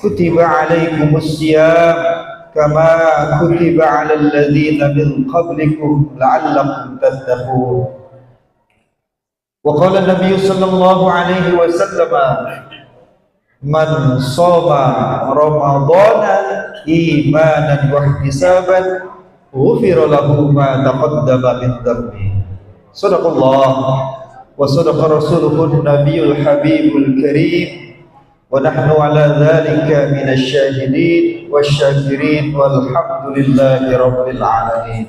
kutiba alaikumus syiyam kama kutiba alal ladzina min qablikum la'allakum tattaqun. Wa qala an-nabiy sallallahu alaihi wasallam man shoma ramadhana imanan wa ihtisaban ghufira lahu ma taqaddama min dhanbi. Sadaqallah wa sadaqa rasuluhu nabiyul habibul karim wa nahnu ala dhalika minasy syahidin wasyakirin walhamdulillahi rabbil alamin.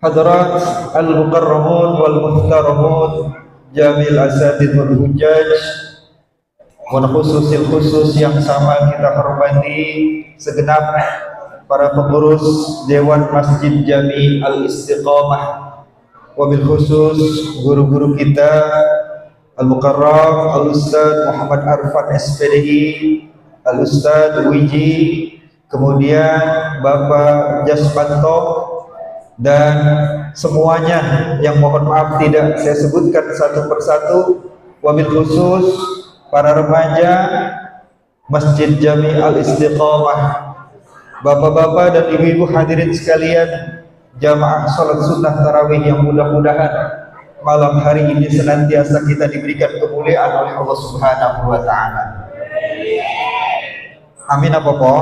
Hadirat al-mukarramun wal muhtaramun jamil asatid wal hujjaj wa khususil khusus yang sama kita hormati segenap para pengurus Dewan Masjid Jami Al-Istiqamah, wabil khusus guru-guru kita Al-Mukarram Al-Ustadz Muhammad Arfan SPDI, Al-Ustadz Wiji, kemudian Bapak Jasmanto, dan semuanya yang mohon maaf tidak saya sebutkan satu persatu, wabil khusus para remaja Masjid Jami Al-Istiqamah, bapak-bapak dan ibu-ibu hadirin sekalian, jamaah salat sunnah tarawih yang mudah-mudahan malam hari ini senantiasa kita diberikan kemuliaan oleh Allah Subhanahu wa taala. Amin apa po?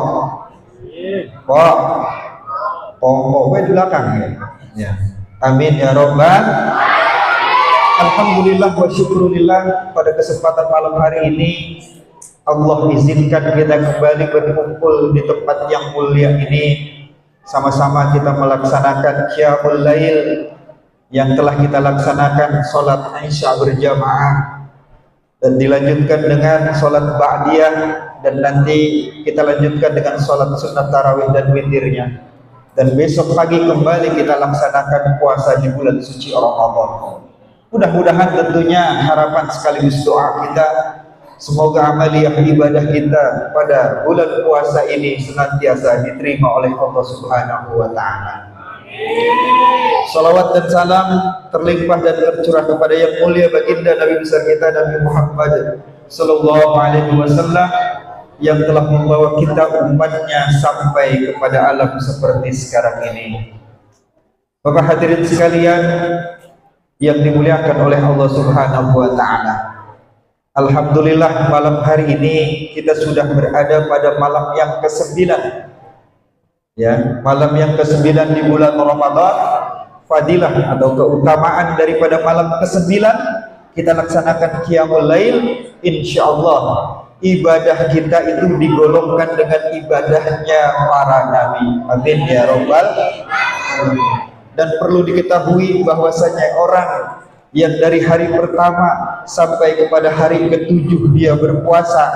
Po di belakang ya. Amin ya robbal. Alhamdulillah wa syukurillah, pada kesempatan malam hari ini Allah izinkan kita kembali berkumpul di tempat yang mulia ini, sama-sama kita melaksanakan qiyamul lail yang telah kita laksanakan salat isya berjamaah dan dilanjutkan dengan salat ba'diyah, dan nanti kita lanjutkan dengan salat sunat tarawih dan witirnya, dan besok pagi kembali kita laksanakan puasa di bulan suci Ramadan. Mudah-mudahan tentunya harapan sekaligus doa kita, semoga amaliyah ibadah kita pada bulan puasa ini senantiasa diterima oleh Allah Subhanahu wa taala. Salawat dan salam terlimpah dan tercurah kepada yang mulia baginda Nabi besar kita Nabi Muhammad sallallahu alaihi wasallam yang telah membawa kita umatnya sampai kepada alam seperti sekarang ini. Bapak hadirin sekalian yang dimuliakan oleh Allah Subhanahu wa taala, alhamdulillah malam hari ini kita sudah berada pada malam yang ke-9, ya, malam yang ke-9 di bulan Ramadan. Fadilah atau keutamaan daripada malam ke-9 kita laksanakan qiyamul lail, insyaallah ibadah kita itu digolongkan dengan ibadahnya para nabi. Amin ya robbal alamin. Dan perlu diketahui bahwasanya orang yang dari hari pertama sampai kepada hari ke-7 dia berpuasa,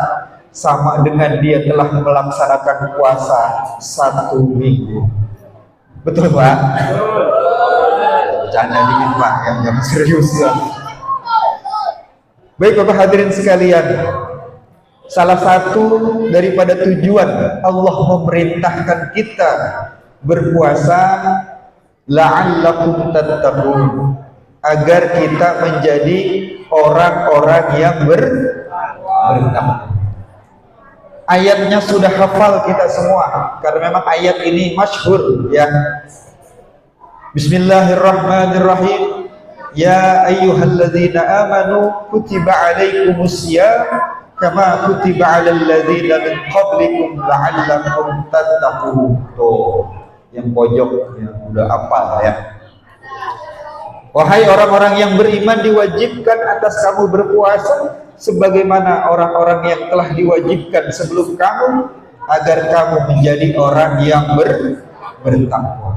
sama dengan dia telah melaksanakan puasa 1 minggu. Betul Pak? Bercanda dikit Pak, yang serius ya. Baik Bapak hadirin sekalian, salah satu daripada tujuan Allah memerintahkan kita berpuasa la'allakum tattaqun, agar kita menjadi orang-orang yang bertakwa. Ayatnya sudah hafal kita semua karena memang ayat ini masyhur ya. Bismillahirrahmanirrahim. Ya ayyuhalladzina amanu kutiba alaikumus syiyam kama kutiba alal ladzina min qablikum la'allakum tattaqun. Tuh, yang pojok ya, udah hafal ya. Wahai orang-orang yang beriman, diwajibkan atas kamu berpuasa sebagaimana orang-orang yang telah diwajibkan sebelum kamu, agar kamu menjadi orang yang bertakwa.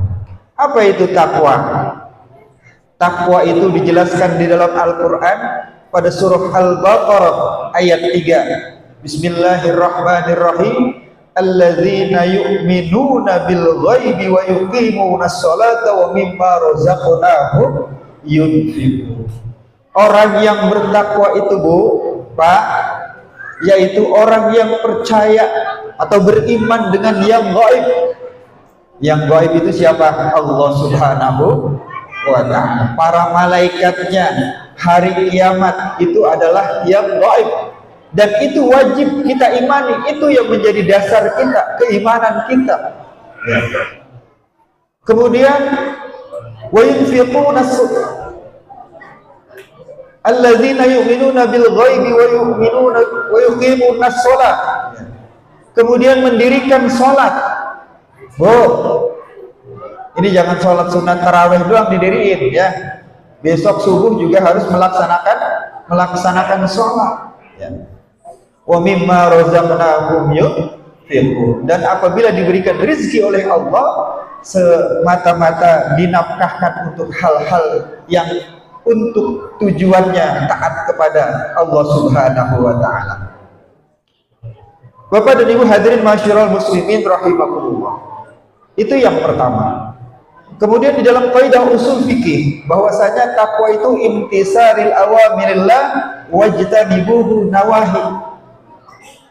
Apa itu takwa? Takwa itu dijelaskan di dalam Al-Quran pada surah Al-Baqarah ayat 3. Bismillahirrahmanirrahim. Alladzina yu'minuna bil ghaibi wa yuqimuna sholata wa mimma razaqnahum yunfiqun. Orang yang bertakwa itu Bu, Pak, yaitu orang yang percaya atau beriman dengan yang gaib. Yang gaib itu siapa? Allah Subhanahu wa ta'ala. Para malaikatnya, hari kiamat itu adalah yang gaib. dan itu wajib kita imani, itu yang menjadi dasar kita, keimanan kita. Ya. Kemudian wa yunfiquna alladzina yu'minuna bil ghaibi wa yu'minuna wa yuqimuna shalah. Kemudian mendirikan salat. Ini jangan sholat sunat tarawih doang didiriin ya. Besok subuh juga harus melaksanakan sholat. Ya. Wa mimma razaqnahum yunfiqun. Dan apabila diberikan rezeki oleh Allah, semata-mata dinafkahkan untuk hal-hal yang untuk tujuannya taat kepada Allah Subhanahu wa taala. Bapak dan Ibu hadirin masyiral muslimin rahimakumullah. Itu yang pertama. Kemudian di dalam kaidah usul fikih bahwasanya takwa itu imtisaril awamirillah wajtanibuhu nawahi.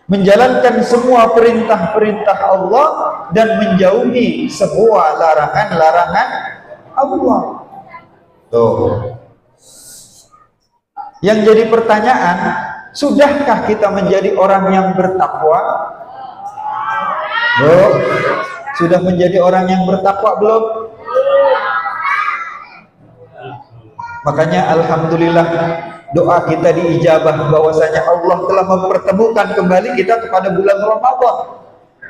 Menjalankan semua perintah-perintah Allah dan menjauhi semua larangan-larangan Allah. Tuh. Yang jadi pertanyaan, sudahkah kita menjadi orang yang bertakwa? Sudah menjadi orang yang bertakwa belum? Makanya alhamdulillah doa kita diijabah bahwasanya Allah telah mempertemukan kembali kita kepada bulan Ramadan.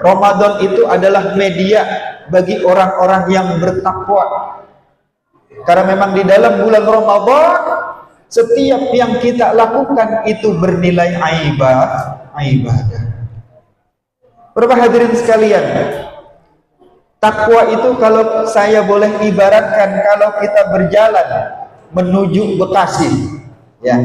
Ramadan itu adalah media bagi orang-orang yang bertakwa. Karena memang di dalam bulan Ramadan setiap yang kita lakukan itu bernilai ibadah. Bapak hadirin sekalian, takwa itu kalau saya boleh ibaratkan, kalau kita berjalan menuju Bekasi, ya.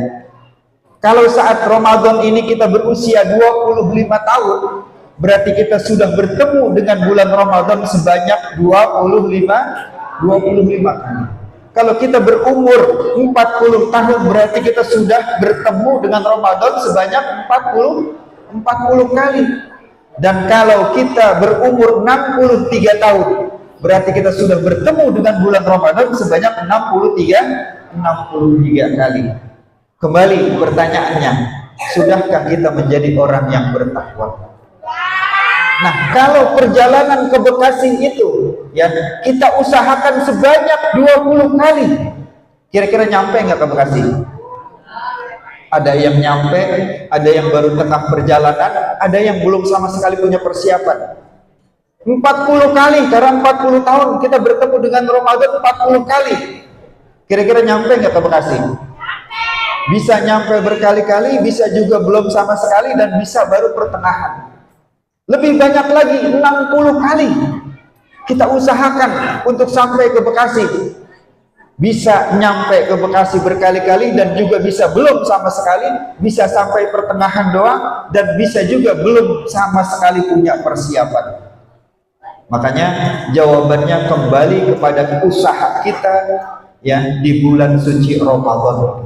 Kalau saat Ramadan ini kita berusia 25 tahun, berarti kita sudah bertemu dengan bulan Ramadan sebanyak 25 kali. Kalau kita berumur 40 tahun, berarti kita sudah bertemu dengan Ramadan sebanyak 40 kali. Dan kalau kita berumur 63 tahun, berarti kita sudah bertemu dengan bulan Ramadan sebanyak 63 kali. Kembali pertanyaannya, sudahkah kita menjadi orang yang bertakwa? Nah, kalau perjalanan ke Bekasi itu ya kita usahakan sebanyak 20 kali, kira-kira nyampe nggak ke Bekasi? Ada yang nyampe, ada yang baru tengah perjalanan, ada yang belum sama sekali punya persiapan. 40 kali, karena 40 tahun kita bertemu dengan Ramadan 40 kali. Kira-kira nyampe nggak ke Bekasi? Bisa nyampe berkali-kali, bisa juga belum sama sekali, dan bisa baru pertengahan. Lebih banyak lagi, 60 kali kita usahakan untuk sampai ke Bekasi. Bisa nyampe ke Bekasi berkali-kali, dan juga bisa belum sama sekali, bisa sampai pertengahan doang, dan bisa juga belum sama sekali punya persiapan. Makanya jawabannya kembali kepada usaha kita ya di bulan suci Ramadan.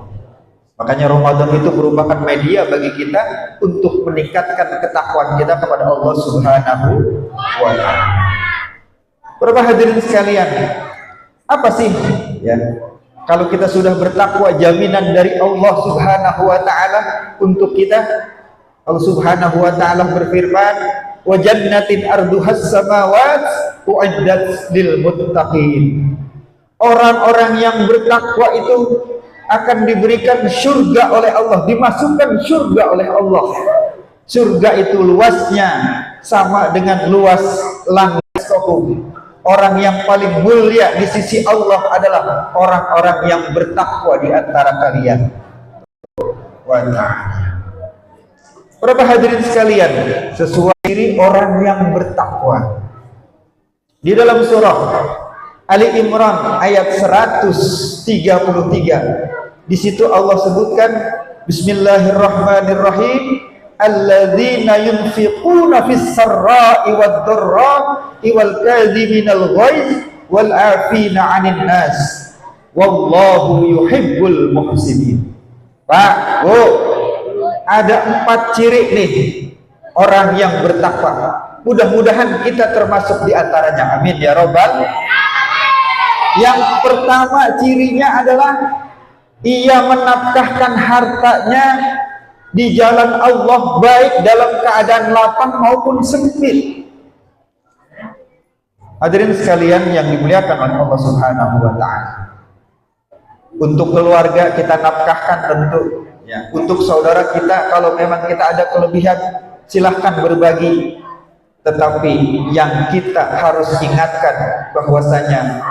Makanya Ramadan itu merupakan media bagi kita untuk meningkatkan ketakwaan kita kepada Allah Subhanahu wa taala. Para hadirin sekalian, apa sih ya kalau kita sudah bertakwa, jaminan dari Allah Subhanahu wa taala untuk kita? Allah Subhanahu wa taala berfirman, wa jannatin arduhas samawat uiddat lil muttaqin. Orang-orang yang bertakwa itu akan diberikan surga oleh Allah, dimasukkan surga oleh Allah. Surga itu luasnya sama dengan luas langit Stockholm. Orang yang paling mulia di sisi Allah adalah orang-orang yang bertakwa di antara kalian. Para hadirin sekalian, sesuai diri orang yang bertakwa. Di dalam surah Ali Imran ayat 133, di situ Allah sebutkan, Bismillahirrahmanirrahim, alladzina yunfiquna fis sarra'i wad dharra'i wal kadhiminal ghaiz wal 'afina 'anil nas wallahu yuhibbul muhsinin. Pak, Bu, ada 4 ciri nih orang yang bertakwa. Mudah-mudahan kita termasuk di antaranya. Amin ya robbal. Yang pertama cirinya adalah ia menafkahkan hartanya di jalan Allah, baik dalam keadaan lapang maupun sempit. Hadirin sekalian yang dimuliakan oleh Allah Subhanahu wa taala. Untuk keluarga kita nafkahkan tentu, ya. Untuk saudara kita kalau memang kita ada kelebihan silahkan berbagi. Tetapi yang kita harus ingatkan bahwasanya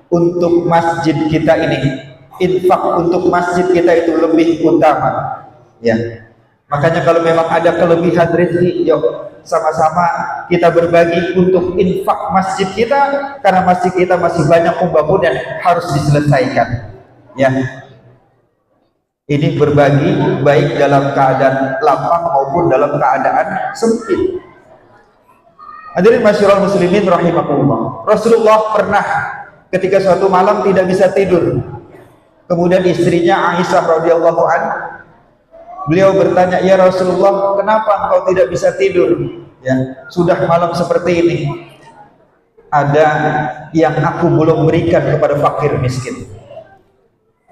untuk masjid kita ini, infak untuk masjid kita itu lebih utama, ya. Makanya kalau memang ada kelebihan rezeki, yuk sama-sama kita berbagi untuk infak masjid kita, karena masjid kita masih banyak pembangunan harus diselesaikan, ya. Ini berbagi baik dalam keadaan lapang maupun dalam keadaan sempit. Hadirin masyarul muslimin rahimakumullah. Rasulullah pernah ketika suatu malam tidak bisa tidur. Kemudian istrinya Aisyah radhiyallahu anha, beliau bertanya, "Ya Rasulullah, kenapa engkau tidak bisa tidur? Ya, sudah malam seperti ini. Ada yang aku belum berikan kepada fakir miskin."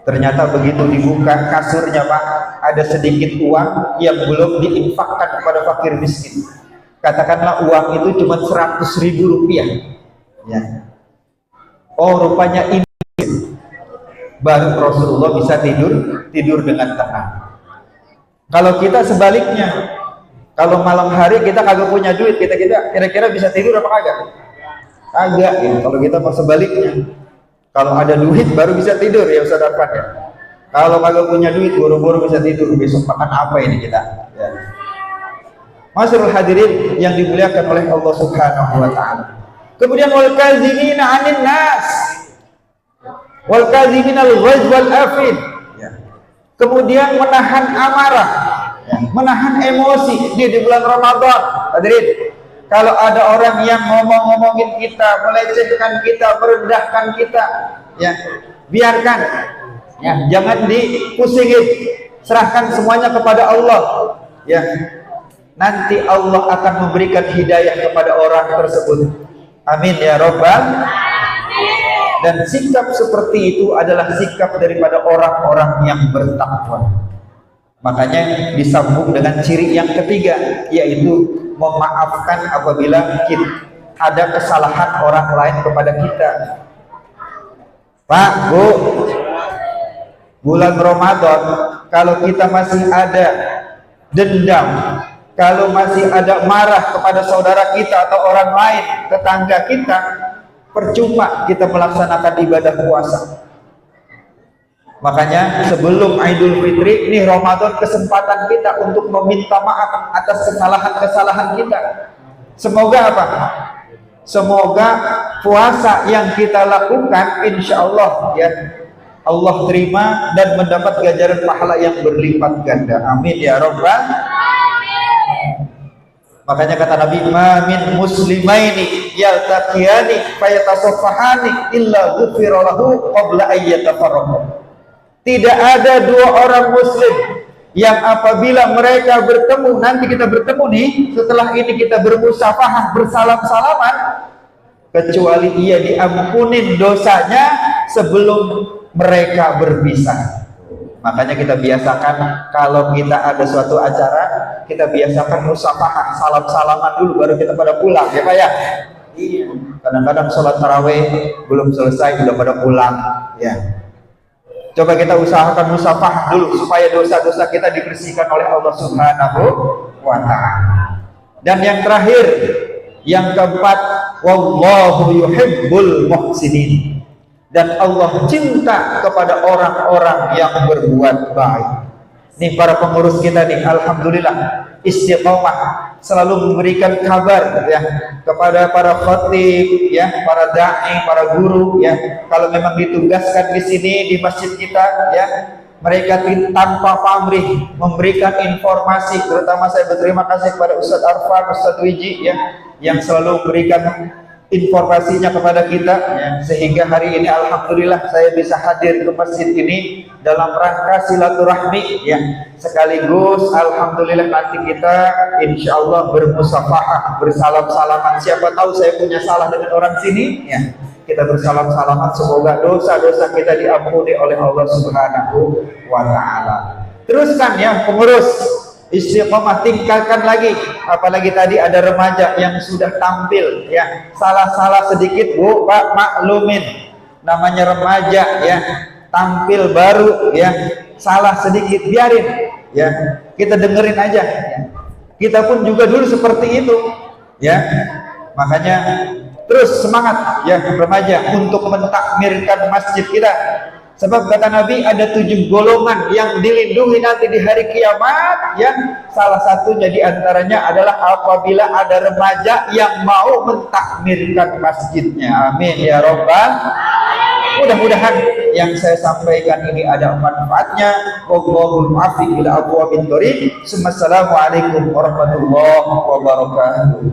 Ternyata begitu dibuka kasurnya, Pak, ada sedikit uang yang belum diinfakkan kepada fakir miskin. Katakanlah uang itu cuma 100.000 rupiah, ya. Oh, rupanya ini. Baru Rasulullah bisa tidur dengan tenang. Kalau kita sebaliknya, kalau malam hari kita kagak punya duit, kita kira-kira bisa tidur apa kagak? Kagak, ya. Kalau kita mau sebaliknya, kalau ada duit baru bisa tidur, ya Ustaz Arfan, ya. Kalau kagak punya duit buru-buru bisa tidur, besok makan apa ini kita, ya. Masyarul hadirin yang dimuliakan oleh Allah Subhanahu wa taala. Kemudian wal kazimina 'anil nas wal kazimina al-ghaiz wal afid, ya. Kemudian menahan amarah, ya, menahan emosi di bulan Ramadan. Hadirin, kalau ada orang yang ngomong-ngomongin kita, melecehkan kita, merendahkan kita, ya, biarkan, ya, jangan dipusingin, serahkan semuanya kepada Allah, ya. Nanti Allah akan memberikan hidayah kepada orang tersebut. Amin ya Rabbal. Dan sikap seperti itu adalah sikap daripada orang-orang yang bertakwa. Makanya disambung dengan ciri yang ketiga, yaitu memaafkan apabila ada kesalahan orang lain kepada kita. Pak, Bu, bulan Ramadan kalau kita masih ada dendam, kalau masih ada marah kepada saudara kita atau orang lain, tetangga kita, percuma kita melaksanakan ibadah puasa. Makanya sebelum Idul Fitri, ini Ramadan kesempatan kita untuk meminta maaf atas kesalahan-kesalahan kita. Semoga apa? Semoga puasa yang kita lakukan insya Allah, ya, Allah terima dan mendapat ganjaran pahala yang berlipat ganda. Amin ya Rabbal. Makanya kata Nabi, "Ma min muslimaini yaltaqiyani fayatasaffahani illa ghufira lahu qabla an yatafarraqu." Tidak ada dua orang muslim yang apabila mereka bertemu, nanti kita bertemu nih, setelah ini kita bermusafahah, bersalam-salaman, kecuali ia diampunin dosanya sebelum mereka berpisah. Makanya kita biasakan kalau kita ada suatu acara, kita biasakan musafahah, salam-salaman dulu baru kita pada pulang, ya Pak ya. Iya. Kadang-kadang sholat tarawih belum selesai udah pada pulang, ya. Coba kita usahakan musafahah dulu supaya dosa-dosa kita dibersihkan oleh Allah Subhanahu wa taala. Dan yang terakhir, yang keempat, wallahu yuhibbul muhsinin. Dan Allah cinta kepada orang-orang yang berbuat baik. Nih para pengurus kita nih, alhamdulillah istiqomah selalu memberikan kabar, ya, kepada para khatib, ya, para dai, para guru, ya, kalau memang ditugaskan di sini di masjid kita, ya, mereka tanpa pamrih memberikan informasi. Terutama saya berterima kasih kepada Ustadz Arfan, Ustadz Wiji, ya, yang selalu memberikan informasinya kepada kita, ya, sehingga hari ini alhamdulillah saya bisa hadir ke masjid ini dalam rangka silaturahmi, ya, sekaligus alhamdulillah nanti kita insya Allah bermusafahah, bersalam-salaman. Siapa tahu saya punya salah dengan orang sini, ya, kita bersalam-salaman, semoga dosa-dosa kita diampuni oleh Allah Subhanahu wa taala. Teruskan ya pengurus, Istiqomah, tingkatkan lagi. Apalagi tadi ada remaja yang sudah tampil ya, salah-salah sedikit Bu Pak maklumin, namanya remaja ya, tampil baru ya, salah sedikit biarin ya, kita dengerin aja ya. Kita pun juga dulu seperti itu ya, makanya terus semangat ya remaja untuk mentakmirkan masjid kita. Sebab kata Nabi ada 7 golongan yang dilindungi nanti di hari kiamat ya. Salah satunya diantaranya adalah apabila ada remaja yang mau mentakmirkan masjidnya. Amin ya Rabbal. Mudah-mudahan yang saya sampaikan ini ada manfaatnya. Wallahul muwaffiq ila aqwamit thoriq. Assalamualaikum warahmatullahi wabarakatuh.